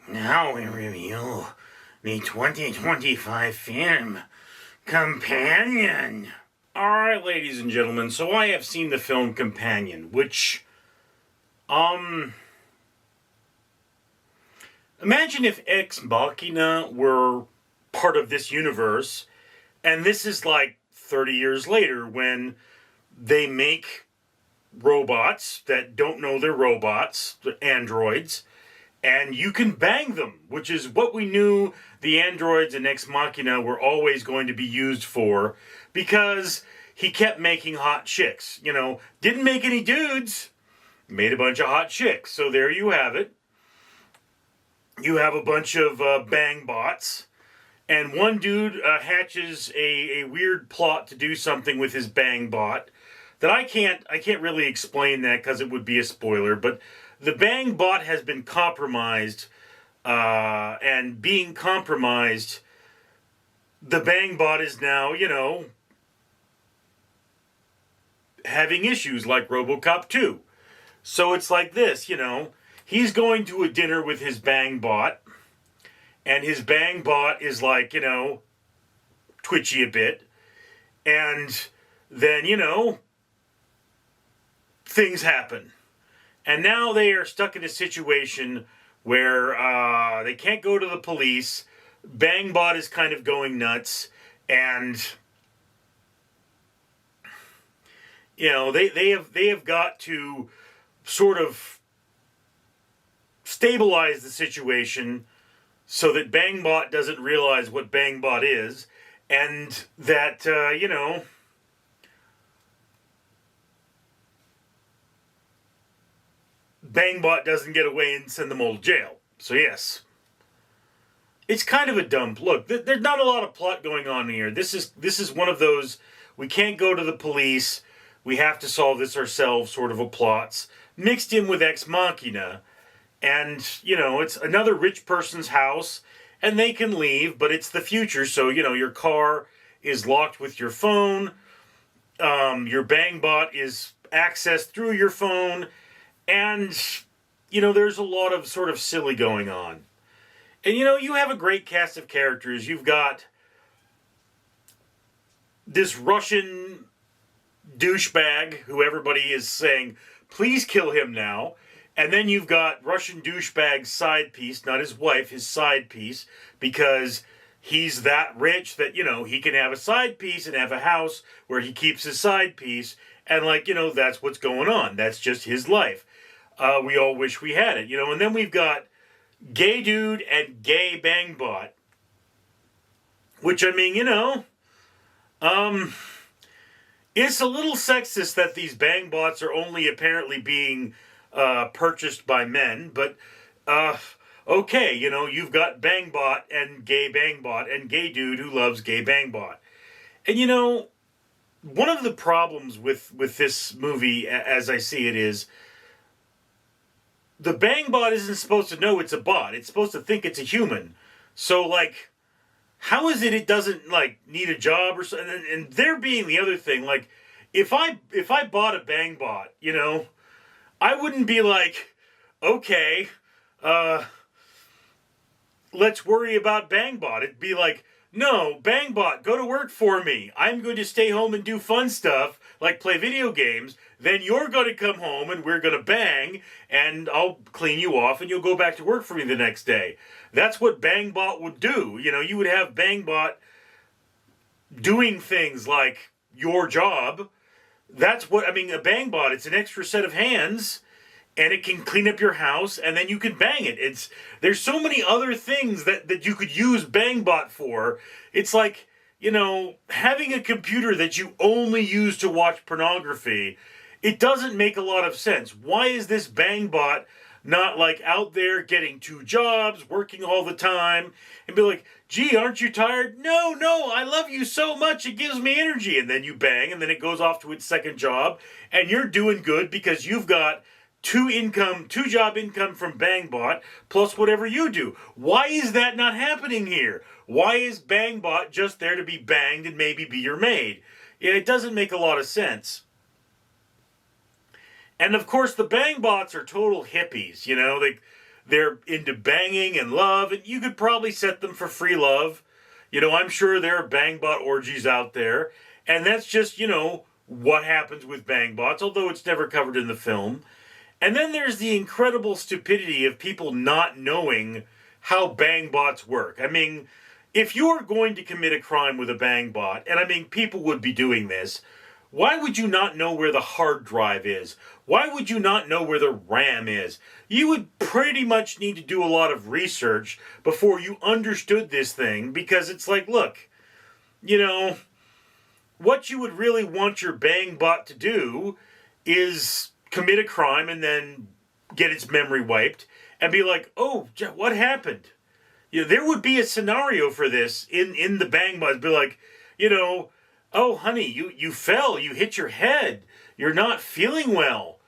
Now we review the 2025 film Companion. Alright, ladies and gentlemen, so I have seen the film Companion, which, imagine if Ex Machina were part of this universe, and this is like 30 years later when they make robots that don't know they're robots, the androids, and you can bang them, which is what we knew the androids in Ex Machina were always going to be used for, because he kept making hot chicks. Didn't make any dudes, made a bunch of hot chicks. So there you have it. You have a bunch of bang bots, and one dude hatches a weird plot to do something with his bang bot that I can't really explain that because it would be a spoiler, but the bang bot has been compromised, and being compromised, the bang bot is now, having issues like RoboCop 2. So it's like this, he's going to a dinner with his bang bot, and his bang bot is like, twitchy a bit, and then, things happen. And now they are stuck in a situation where they can't go to the police. Bangbot is kind of going nuts. And, they have got to sort of stabilize the situation so that Bangbot doesn't realize what Bangbot is. And that, Bangbot doesn't get away and send them all to jail. So yes, it's kind of a dumb look. There's not a lot of plot going on here. This is one of those, we can't go to the police, we have to solve this ourselves sort of a plots, mixed in with Ex Machina. And, it's another rich person's house, and they can leave, but it's the future, so, your car is locked with your phone, your Bangbot is accessed through your phone, and, there's a lot of sort of silly going on. And, you have a great cast of characters. You've got this Russian douchebag who everybody is saying, please kill him now. And then you've got Russian douchebag's side piece, not his wife, his side piece, because he's that rich that, he can have a side piece and have a house where he keeps his side piece. And, that's what's going on. That's just his life. We all wish we had it, And then we've got gay dude and gay bangbot. Which, it's a little sexist that these bangbots are only apparently being purchased by men. But, okay, you've got bangbot and gay dude who loves gay bangbot. And, one of the problems with this movie, as I see it, is the bangbot isn't supposed to know it's a bot. It's supposed to think it's a human. So, how is it doesn't, need a job or something? And there being the other thing, if I bought a bangbot, I wouldn't be like, okay, let's worry about Bangbot. It'd be like, no, Bangbot, go to work for me. I'm going to stay home and do fun stuff, like play video games. Then you're going to come home and we're going to bang, and I'll clean you off and you'll go back to work for me the next day. That's what Bangbot would do. You would have Bangbot doing things like your job. That's what, a Bangbot, it's an extra set of hands, and it can clean up your house, and then you can bang it. There's so many other things that you could use Bangbot for. It's like, having a computer that you only use to watch pornography, it doesn't make a lot of sense. Why is this Bangbot not out there getting 2 jobs, working all the time, and be like, gee, aren't you tired? No, I love you so much, it gives me energy. And then you bang, and then it goes off to its second job, and you're doing good because you've got 2 job income from Bangbot, plus whatever you do. Why is that not happening here? Why is Bangbot just there to be banged and maybe be your maid? It doesn't make a lot of sense. And of course, the Bangbots are total hippies, they're into banging and love, and you could probably set them for free love. I'm sure there are bangbot orgies out there, and that's just, what happens with bangbots, although it's never covered in the film. And then there's the incredible stupidity of people not knowing how bangbots work. I mean, if you're going to commit a crime with a bangbot, and I mean, people would be doing this, why would you not know where the hard drive is? Why would you not know where the RAM is? You would pretty much need to do a lot of research before you understood this thing, because it's like, look, what you would really want your bangbot to do is commit a crime and then get its memory wiped and be like, oh, what happened? There would be a scenario for this in the bangbot. Be like, oh, honey, you fell, you hit your head, you're not feeling well,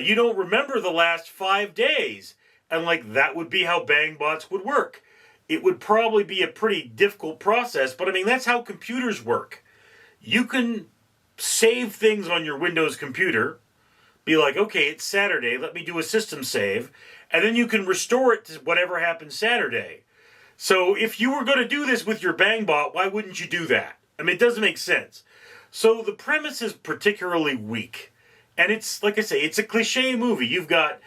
you don't remember the last 5 days. And that would be how bangbots would work. It would probably be a pretty difficult process, but I mean, that's how computers work. You can save things on your Windows computer, be like, okay, it's Saturday, let me do a system save, and then you can restore it to whatever happened Saturday. So if you were going to do this with your bangbot, why wouldn't you do that? I mean, it doesn't make sense. So the premise is particularly weak. And it's, like I say, it's a cliche movie. You've got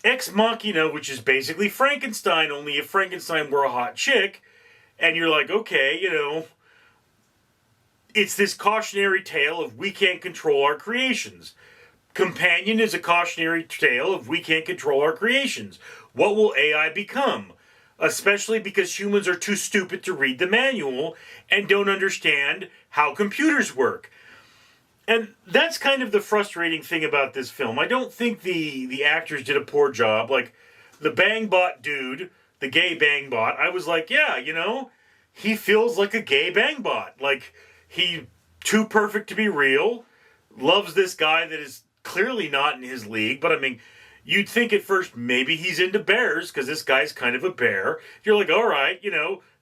Ex Machina, which is basically Frankenstein, only if Frankenstein were a hot chick. And you're like, okay, it's this cautionary tale of we can't control our creations. Companion is a cautionary tale of we can't control our creations. What will AI become? Especially because humans are too stupid to read the manual and don't understand how computers work. And that's kind of the frustrating thing about this film. I don't think the actors did a poor job. Like, the bangbot dude, the gay bangbot, I was like, yeah, he feels like a gay bangbot. Like, he too perfect to be real, loves this guy that is clearly not in his league, but I mean, you'd think at first maybe he's into bears because this guy's kind of a bear. You're like, all right,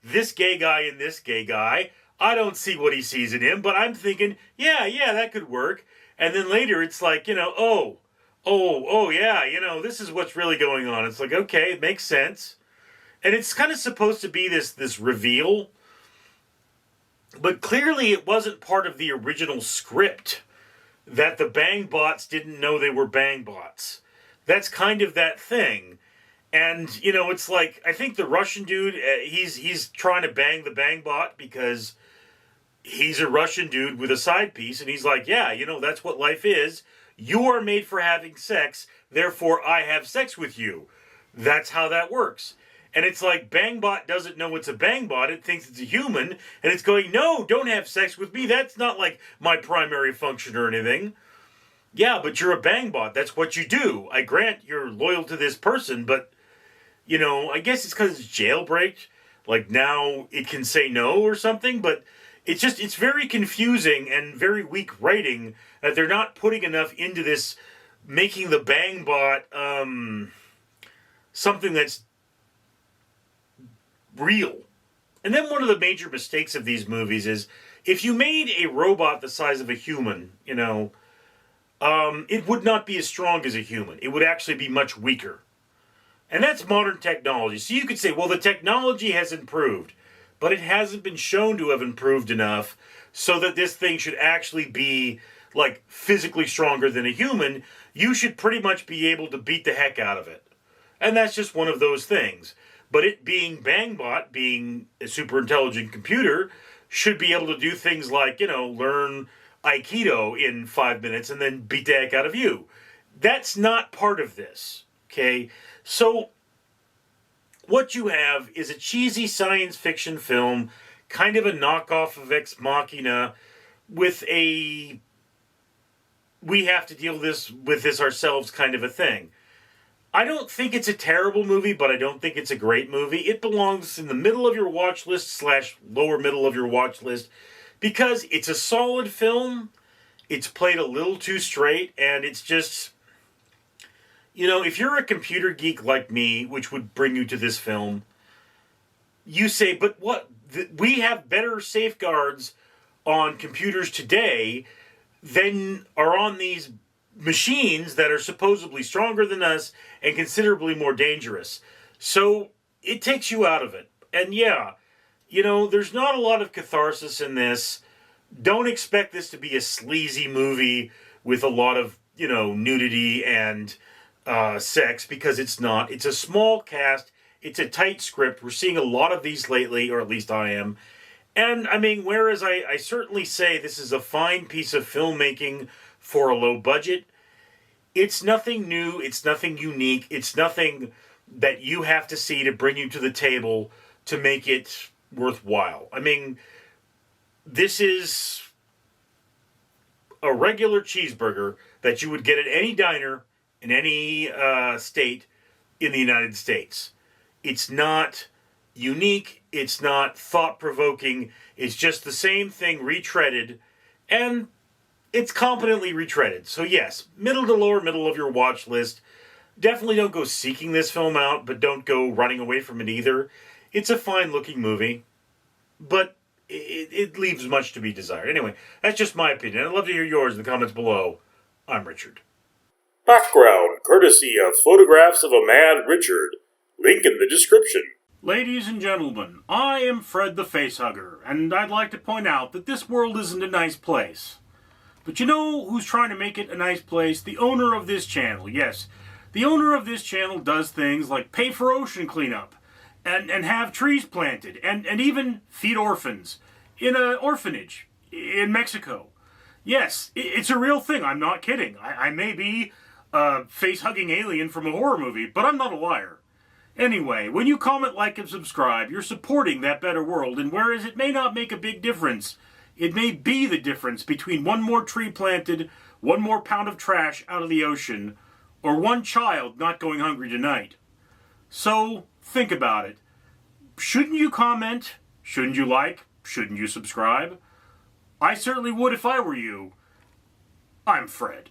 this gay guy and this gay guy, I don't see what he sees in him, but I'm thinking, yeah, that could work. And then later it's like, oh, yeah, this is what's really going on. It's like, okay, it makes sense. And it's kind of supposed to be this reveal, but clearly it wasn't part of the original script that the bangbots didn't know they were bangbots. That's kind of that thing. And, it's like, I think the Russian dude, he's trying to bang the bangbot because he's a Russian dude with a side piece. And he's like, yeah, that's what life is. You are made for having sex. Therefore, I have sex with you. That's how that works. And it's like, bangbot doesn't know it's a bangbot. It thinks it's a human. And it's going, no, don't have sex with me. That's not like my primary function or anything. Yeah, but you're a bangbot. That's what you do. I grant you're loyal to this person, but, I guess it's because it's jailbreaked. Like, now it can say no or something, but it's very confusing and very weak writing that they're not putting enough into this, making the bangbot something that's real. And then one of the major mistakes of these movies is, if you made a robot the size of a human, it would not be as strong as a human. It would actually be much weaker. And that's modern technology. So you could say, well, the technology has improved, but it hasn't been shown to have improved enough so that this thing should actually be, like, physically stronger than a human. You should pretty much be able to beat the heck out of it. And that's just one of those things. But it being Bangbot, being a super intelligent computer, should be able to do things like, learn Aikido in 5 minutes and then beat the heck out of you. That's not part of this, okay? So, what you have is a cheesy science fiction film, kind of a knockoff of Ex Machina, with a we have to deal with this ourselves kind of a thing. I don't think it's a terrible movie, but I don't think it's a great movie. It belongs in the middle of your watch list / lower middle of your watch list because it's a solid film. It's played a little too straight, and it's just, if you're a computer geek like me, which would bring you to this film, you say, but what? We have better safeguards on computers today than are on these machines that are supposedly stronger than us and considerably more dangerous. So it takes you out of it. And yeah, there's not a lot of catharsis in this. Don't expect this to be a sleazy movie with a lot of, nudity and sex, because it's not. It's a small cast. It's a tight script. We're seeing a lot of these lately, or at least I am. And I mean, whereas I certainly say this is a fine piece of filmmaking for a low budget, it's nothing new. It's nothing unique. It's nothing that you have to see to bring you to the table to make it worthwhile. I mean, this is a regular cheeseburger that you would get at any diner in any state in the United States. It's not unique. It's not thought-provoking. It's just the same thing retreaded, and it's competently retreaded. So yes, middle to lower middle of your watch list. Definitely don't go seeking this film out, but don't go running away from it either. It's a fine-looking movie, but it leaves much to be desired. Anyway, that's just my opinion. I'd love to hear yours in the comments below. I'm Richard. Background courtesy of Photographs of a Mad Richard. Link in the description. Ladies and gentlemen, I am Fred the Facehugger, and I'd like to point out that this world isn't a nice place. But you know who's trying to make it a nice place? The owner of this channel, yes. The owner of this channel does things like pay for ocean cleanup, and have trees planted, and even feed orphans in an orphanage in Mexico. Yes, it's a real thing, I'm not kidding. I may be a face-hugging alien from a horror movie, but I'm not a liar. Anyway, when you comment, like, and subscribe, you're supporting that better world, and whereas it may not make a big difference, it may be the difference between one more tree planted, one more pound of trash out of the ocean, or one child not going hungry tonight. So, think about it. Shouldn't you comment? Shouldn't you like? Shouldn't you subscribe? I certainly would if I were you. I'm Fred.